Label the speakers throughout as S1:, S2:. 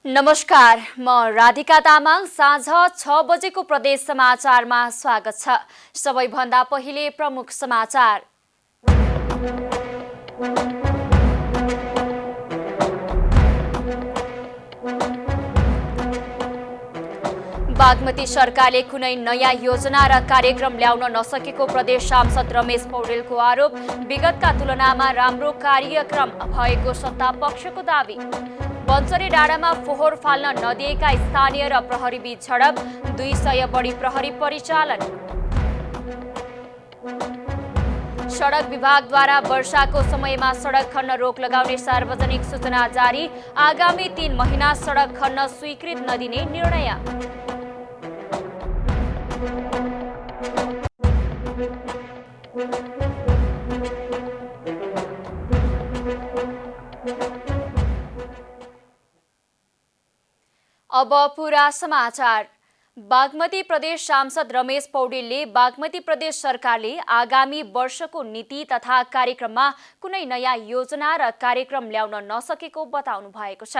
S1: नमस्कार, म राधिका तामाङ। साँझ 6 बजेको प्रदेश समाचारमा स्वागत छ। सबैभन्दा पहिले प्रमुख समाचार। बागमती सरकारले कुनै नयाँ योजना र कार्यक्रम ल्याउन नसकेको प्रदेश सांसद रमेश पौडेलको आरोप। विगतका तुलनामा राम्रो कार्यक्रम भएको सत्तापक्षको दावी। बन्चरे डाँडामा फोहोर फाल्न नदिएका स्थानीय र प्रहरी बीच झडप। 200 बढी प्रहरी परिचालन। सडक विभागद्वारा वर्षाको समयमा सडक खन्न रोक लगाउने सार्वजनिक सूचना जारी। आगामी 3 महिना सडक खन्न स्वीकृत नदिने निर्णय। अब पूरा समाचार। बागमती प्रदेश सांसद रमेश पौडेलले बागमती प्रदेश सरकारले आगामी वर्षको नीति तथा कार्यक्रममा कुनै नयाँ योजना र कार्यक्रम ल्याउन नसकेको बताउनु भएको छ।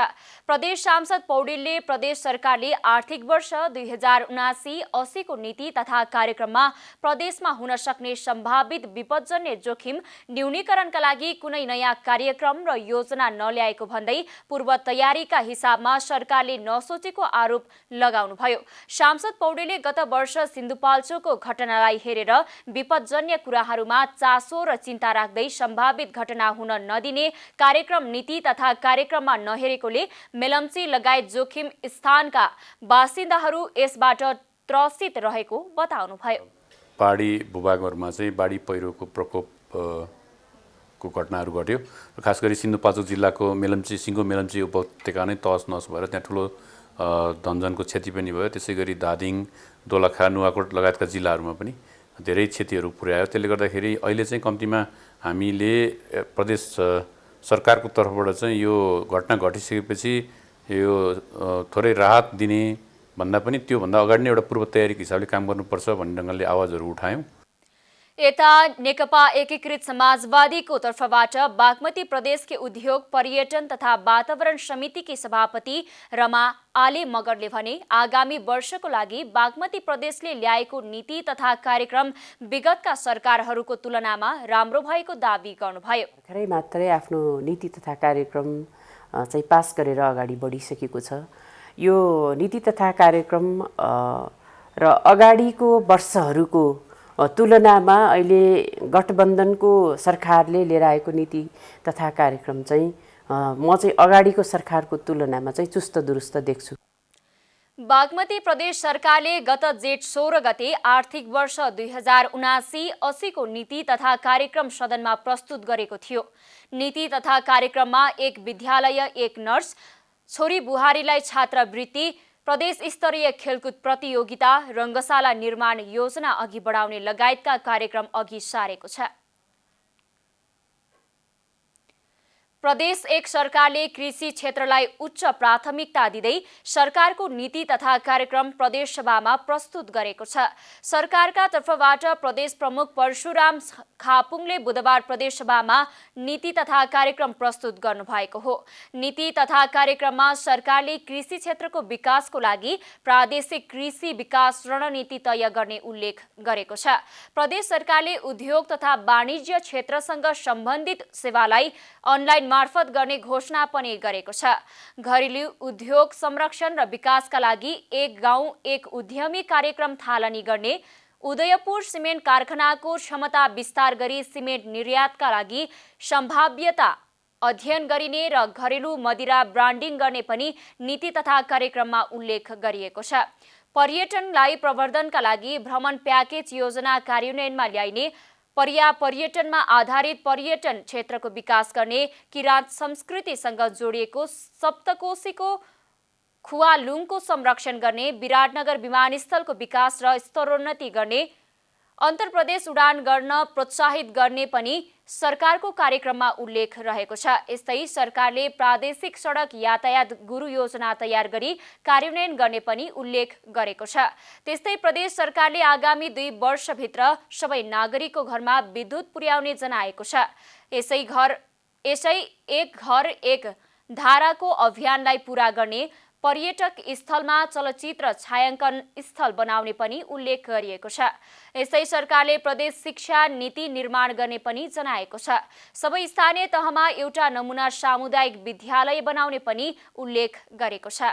S1: प्रदेश सांसद पौडेलले प्रदेश सरकारले आर्थिक वर्ष 2079-80 को नीति तथा कार्यक्रममा प्रदेशमा हुन सक्ने सम्भावित विपदजन्य जोखिम न्यूनीकरणका लागि कुनै नयाँ कार्यक्रम र योजना नल्याएको भन्दै पूर्व तयारीका हिसाबमा सरकारले नसोचेको आरोप लगाउनुभयो। सांसद पौडेलले गत वर्ष सिन्धुपाल्चोकको घटनालाई हेरेर विपदजन्य कुराहरूमा चासो र चिन्ता राख्दै सम्भावित घटना हुन नदिने कार्यक्रम नीति तथा कार्यक्रममा नहेरेकोले मेलम्ची लगायत जोखिम स्थानका बासिन्दाहरू यसबाट त्रसित रहेको बताउनुभयो।
S2: पहाडी भूभागहरूमा चाहिँ बाढी पहिरोको प्रकोप को घटनाहरू घट्यो। खास गरी सिन्धुपाल्चोक जिल्लाको मेलम्ची सिङ्गो मेलम्ची उपत्यका नै तहस नहस भएर त्यहाँ ठुलो धनजनको क्षति पनि भयो। त्यसै गरी धादिङ, दोलखा, नुवाकोट लगायतका जिल्लाहरूमा पनि धेरै क्षतिहरू पुर्यायो। त्यसले गर्दाखेरि अहिले चाहिँ कम्तीमा हामीले प्रदेश सरकारको तर्फबाट चाहिँ यो घटना घटिसकेपछि यो थोरै राहत दिने भन्दा पनि त्योभन्दा अगाडि नै एउटा पूर्व तयारीको हिसाबले काम गर्नुपर्छ भन्ने ढङ्गले आवाजहरू उठायौँ।
S1: यता नेकपा एकीकृत समाजवादीको तर्फबाट बागमती प्रदेशकी उद्योग, पर्यटन तथा वातावरण समितिकी सभापति रमा आले मगरले भने आगामी वर्षको लागि बागमती प्रदेशले ल्याएको नीति तथा कार्यक्रम विगतका सरकारहरूको तुलनामा राम्रो भएको दावी गर्नुभयो।
S3: भर्खरै मात्रै आफ्नो नीति तथा कार्यक्रम चाहिँ पास गरेर अगाडि बढिसकेको छ। यो नीति तथा कार्यक्रम र अगाडिको वर्षहरूको तुलनामा अहिले गठबन्धनको सरकारले लिएर आएको नीति तथा कार्यक्रम चाहिँ म चाहिँ अगाडिको सरकारको तुलनामा चाहिँ चुस्त दुरुस्त देख्छु।
S1: बागमती प्रदेश सरकारले गत जेठ 16 गते आर्थिक वर्ष 2079-80 को नीति तथा कार्यक्रम सदनमा प्रस्तुत गरेको थियो। नीति तथा कार्यक्रममा एक विद्यालय, एक नर्स, छोरी बुहारीलाई छात्रवृत्ति, प्रदेश स्तरीय खेलकुद प्रतियोगिता, रङ्गशाला निर्माण योजना अघि बढाउने लगायतका कार्यक्रम अघि सारेको छ। प्रदेश एक सरकारले कृषि क्षेत्रलाई उच्च प्राथमिकता दिँदै सरकारको नीति तथा कार्यक्रम प्रदेश सभामा प्रस्तुत गरेको छ। सरकारका तर्फबाट प्रदेश प्रमुख परशुराम खापुङले बुधबार प्रदेश सभामा नीति तथा कार्यक्रम प्रस्तुत गर्नुभएको हो। नीति तथा कार्यक्रममा सरकारले कृषि क्षेत्रको विकासको लागि प्रादेशिक कृषि विकास रणनीति तय गर्ने उल्लेख गरेको छ। प्रदेश सरकारले उद्योग तथा वाणिज्य क्षेत्रसँग सम्बन्धित सेवालाई अनलाइन मार्फत गर्ने घोषणा पनि गरेको छ। घरेलु उद्योग संरक्षण र विकासका लागि एक गाउँ एक उद्यमी कार्यक्रम थालनी गर्ने, उदयपुर सिमेन्ट कारखानाको क्षमता विस्तार गरी सिमेन्ट निर्यातका लागि सम्भाव्यता अध्ययन गरिने र घरेलु मदिरा ब्रान्डिङ गर्ने पनि नीति तथा कार्यक्रममा उल्लेख गरिएको छ। पर्यटनलाई प्रवर्धनका लागि भ्रमण प्याकेज योजना कार्यान्वयनमा ल्याइने, पर्यटनमा आधारित पर्यटन क्षेत्रको विकास गर्ने, किराँत संस्कृतिसँग जोडिएको सप्तकोशीको खुवालुङको संरक्षण गर्ने, विराटनगर विमानस्थलको विकास र स्तरोन्नति गर्ने, अन्तर्प्रदेश उडान गर्न प्रोत्साहित गर्ने पनि सरकारको कार्यक्रममा उल्लेख रहेको छ। यस्तै सरकारले प्रादेशिक सडक यातायात गुरु योजना तयार गरी कार्यान्वयन गर्ने पनि उल्लेख गरेको छ। त्यस्तै प्रदेश सरकारले आगामी 2 वर्षभित्र सबै नागरिकको घरमा विद्युत पुर्याउने जनाएको छ। यसै एक घर एक धाराको अभियानलाई पूरा गर्ने, पर्यटक स्थलमा चलचित्र छायाङ्कन स्थल बनाउने पनि उल्लेख गरिएको छ। यस्तै सरकारले प्रदेश शिक्षा नीति निर्माण गर्ने पनि जनाएको छ। सबै स्थानीय तहमा एउटा नमुना सामुदायिक विद्यालय बनाउने पनि उल्लेख गरेको छ।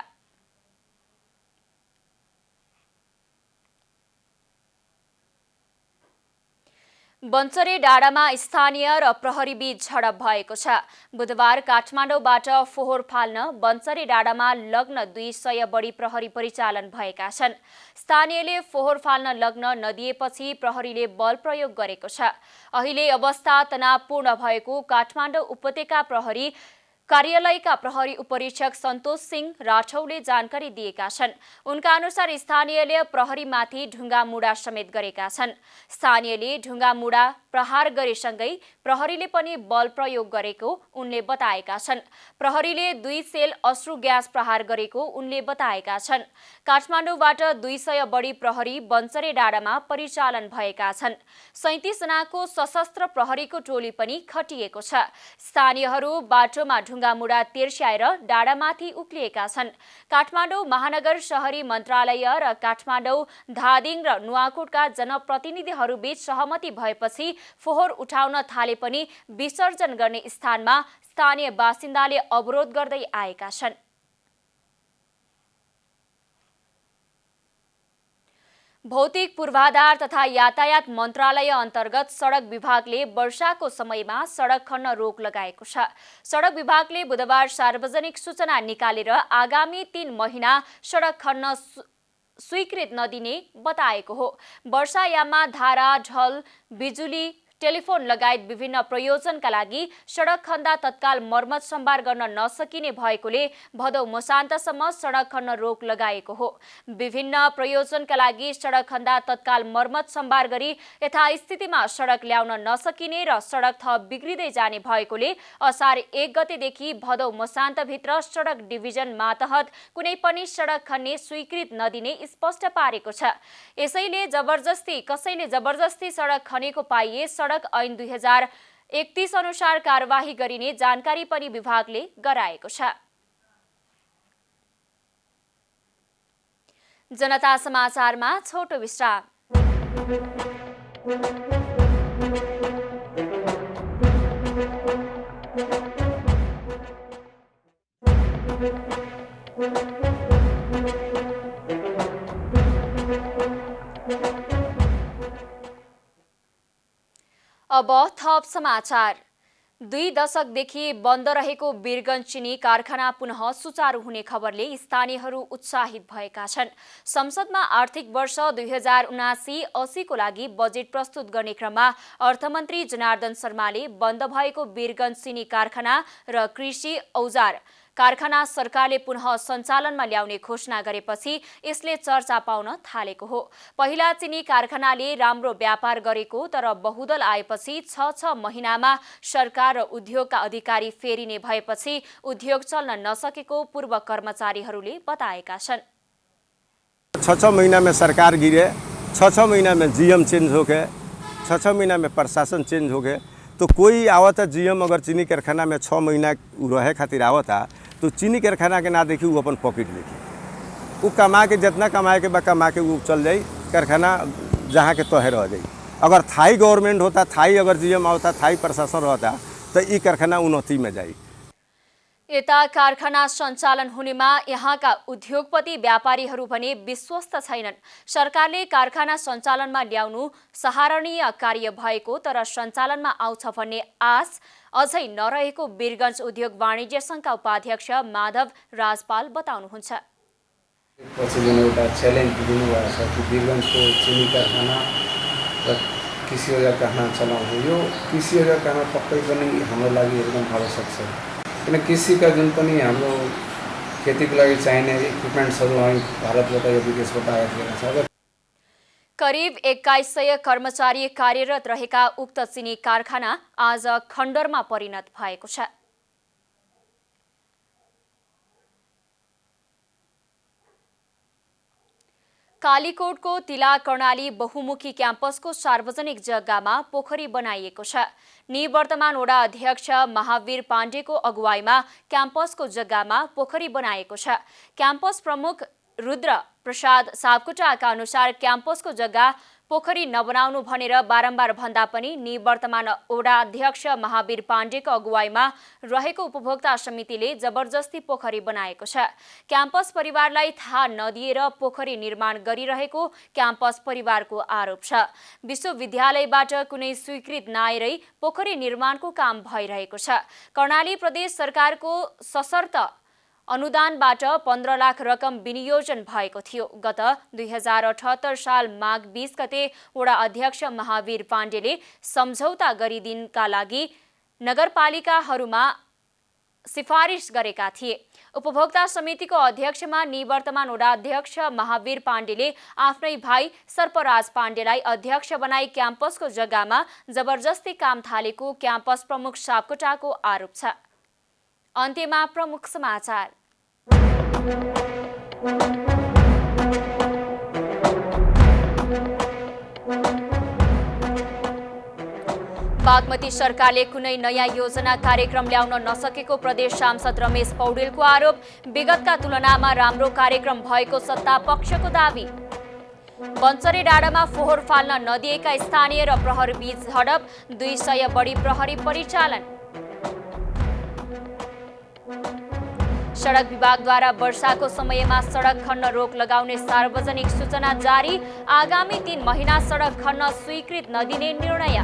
S1: बन्चरे डाँडामा स्थानीय र प्रहरी बीच झडप भएको छ। बुधबार काठमाडौँबाट फोहोर फाल्न बन्चरे डाँडामा लग्न 200 बढी प्रहरी परिचालन भएका छन्। स्थानीयले फोहोर फाल्न लग्न नदिएपछि प्रहरीले बल प्रयोग गरेको छ। अहिले अवस्था तनावपूर्ण भएको काठमाडौँ उपत्यका प्रहरी कार्यालयका प्रहरी उपरीक्षक सन्तोष सिंह राठौले जानकारी दिएका छन्। उनका अनुसार स्थानीयले प्रहरीमाथि ढुङ्गा मुढा समेत गरेका छन्। स्थानीयले ढुङ्गा मुढा प्रहार गरेसँगै प्रहरीले पनि बल प्रयोग गरेको उनले बताएका छन्। प्रहरीले 2 सेल अश्रु ग्यास प्रहार गरेको उनले बताएका छन्। काठमाडौँबाट 200 बढी प्रहरी बन्चरे डाँडामा परिचालन भएका छन्। 37 जनाको सशस्त्र प्रहरीको टोली पनि खटिएको छ। स्थानीयहरू बाटोमा ढुङ्गा मुढा तेर्स्याएर डाँडामाथि उक्लिएका छन्। काठमाडौँ महानगर शहरी मन्त्रालय र काठमाडौँ, धादिङ र नुवाकोटका जनप्रतिनिधिहरूबीच सहमति भएपछि फोहोर उठाउन थाले पनि विसर्जन गर्ने स्थानमा स्थानीय बासिन्दाले अवरोध गर्दै आएका छन्। भौतिक पूर्वाधार तथा यातायात मन्त्रालय अन्तर्गत सडक विभागले वर्षाको समयमा सडक खन्न रोक लगाएको छ। सडक विभागले बुधबार सार्वजनिक सूचना निकालेर आगामी 3 महिना सडक खन्न स्वीकृत नदिने बताएको हो। वर्षायाममा धारा, ढल, बिजुली, टेलिफोन लगायत विभिन्न प्रयोजनका लागि सडक खन्दा तत्काल मर्मत सम्भार गर्न नसकिने भएकोले भदौ मसान्तसम्म सडक खन्न रोक लगाएको हो। विभिन्न प्रयोजनका लागि सडक खन्दा तत्काल मर्मत सम्भार गरी यथास्थितिमा सडक ल्याउन नसकिने र सडक थप बिग्रिँदै जाने भएकोले असार 1 गतेदेखि भदौ मसान्तभित्र सडक डिभिजन मातहत कुनै पनि सडक खन्ने स्वीकृत नदिने स्पष्ट पारेको छ। यसैले कसैले जबरजस्ती सडक खनेको पाइए सडक ऐन 2031 अनुसार कारबाही गरिने जानकारी पनि विभागले गराएको छ। जनता समाचारमा छोटो विश्राम। अब थप समाचार। 2 दशकदेखि बन्द रहेको वीरगञ्ज चिनी कारखाना पुनः सुचारू हुने खबरले स्थानीयहरू उत्साहित भएका छन्। संसदमा आर्थिक वर्ष 2079-80 को लागि बजेट प्रस्तुत गर्ने क्रममा अर्थमन्त्री जनार्दन शर्माले बन्द भएको वीरगञ्ज चिनी कारखाना र कृषि औजार कारखाना सरकारले पुनः सञ्चालनमा ल्याउने घोषणा गरेपछि यसले चर्चा पाउन थालेको हो। पहिला चिनी कारखानाले राम्रो व्यापार गरेको तर बहुदल आएपछि 6 महिनामा सरकार र उद्योगका अधिकारी फेरिने भएपछि उद्योग चल्न नसकेको पूर्व कर्मचारीहरूले बताएका छन्।
S4: 6 महीना में सरकार गिरे, 6 महीना में जीएम चेंज हो गए, 6 महीना में प्रशासन चेंज हो गए, तो कोई आवता जीएम अगर चीनी कारखाना में 6 महीना रहे खातिर आवता तो चीनी कारखाना के ना देखी वो अपन पॉकेट देखी, वो कमा के जितना कमाए के बा कमा के वो चल जाई, कारखाना जहाँ के तहे रह जाई। अगर थाई गवर्नमेंट होता, थाई अगर जीएम आवता, थाई प्रशासन रहता तो ये कारखाना उन्नति में जाई।
S1: यता कारखाना सञ्चालन हुनेमा यहाँका उद्योगपति व्यापारीहरू भने विश्वस्त छैनन्। सरकारले कारखाना सञ्चालनमा ल्याउनु सराहनीय कार्य भएको तर सञ्चालनमा आउँछ भन्ने आश अझै नरहेको वीरगञ्ज उद्योग वाणिज्य संघका उपाध्यक्ष माधव राजपाल बताउनुहुन्छ।
S5: पछि जुन एउटा च्यालेन्ज दिनुभएको छ कि वीरगञ्जको चिनी कारखाना र कृषि औजार कारखाना चलाउनु, यो कृषि औजार कारखाना पक्कै पनि हाम्रो लागि एकदम आवश्यक छ। किन कृषिका जुन पनि हाम्रो खेतीको लागि चाहिने इक्विपमेन्ट्सहरू हामी भारतबाट या विदेशबाट आयात गरेका छौँ।
S1: करिब 2100 कर्मचारी कार्यरत रहेका उक्त चिनी कारखाना आज खण्डरमा परिणत भएको छ। कालीकोटको तिला कर्णाली बहुमुखी क्याम्पसको सार्वजनिक जग्गामा पोखरी बनाइएको छ। निवर्तमान वडा अध्यक्ष महावीर पाण्डेको अगुवाईमा क्याम्पसको जग्गामा पोखरी बनाएको छ। क्याम्पस प्रमुख रुद्र प्रसाद सापकोटाका अनुसार क्याम्पसको जग्गा पोखरी नबनाउनु भनेर बारम्बार भन्दा पनि निवर्तमान वडा अध्यक्ष महावीर पाण्डेको अगुवाईमा रहेको उपभोक्ता समितिले जबरजस्ती पोखरी बनाएको छ। क्याम्पस परिवारलाई थाहा नदिएर पोखरी निर्माण गरिरहेको क्याम्पस परिवारको आरोप छ। विश्वविद्यालयबाट कुनै स्वीकृत नआएरै पोखरी निर्माणको काम भइरहेको छ। कर्णाली प्रदेश सरकारको सशर्त अनुदानबाट 15 लाख रकम विनियोजन भएको थियो। गत 2078 साल माघ 20 गते वडा अध्यक्ष महावीर पाण्डेले सम्झौता गरिदिनका लागि नगरपालिकाहरूमा सिफारिस गरेका थिए। उपभोक्ता समितिको अध्यक्षमा निवर्तमान वडा अध्यक्ष महावीर पाण्डेले आफ्नै भाइ सर्पराज पाण्डेलाई अध्यक्ष बनाई क्याम्पसको जग्गामा जबरजस्ती काम थालेको क्याम्पस प्रमुख सापकोटाको आरोप छ। अन्त्यमा प्रमुख समाचार। बागमती सरकारले कुनै नयाँ योजना कार्यक्रम ल्याउन नसकेको प्रदेश सांसद रमेश पौडेलको आरोप। विगतका तुलनामा राम्रो कार्यक्रम भएको सत्ता पक्षको दावी। बन्चरे डाँडामा फोहोर फाल्न नदिएका स्थानीय र प्रहरी बीच झडप। 200 बढी प्रहरी परिचालन। सडक विभागद्वारा वर्षाको समयमा सडक खन्न रोक लगाउने सार्वजनिक सूचना जारी। आगामी 3 महिना सडक खन्न स्वीकृत नदिने निर्णय।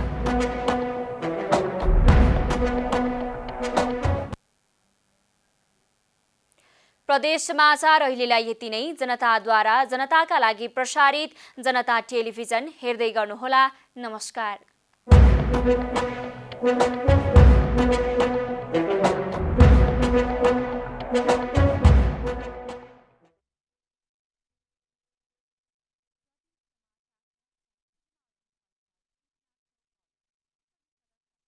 S1: प्रदेश समाचार अहिलेलाई यति नै। जनताद्वारा जनताका लागि प्रसारित जनता टेलिभिजन हेर्दै गर्नुहोला। नमस्कार।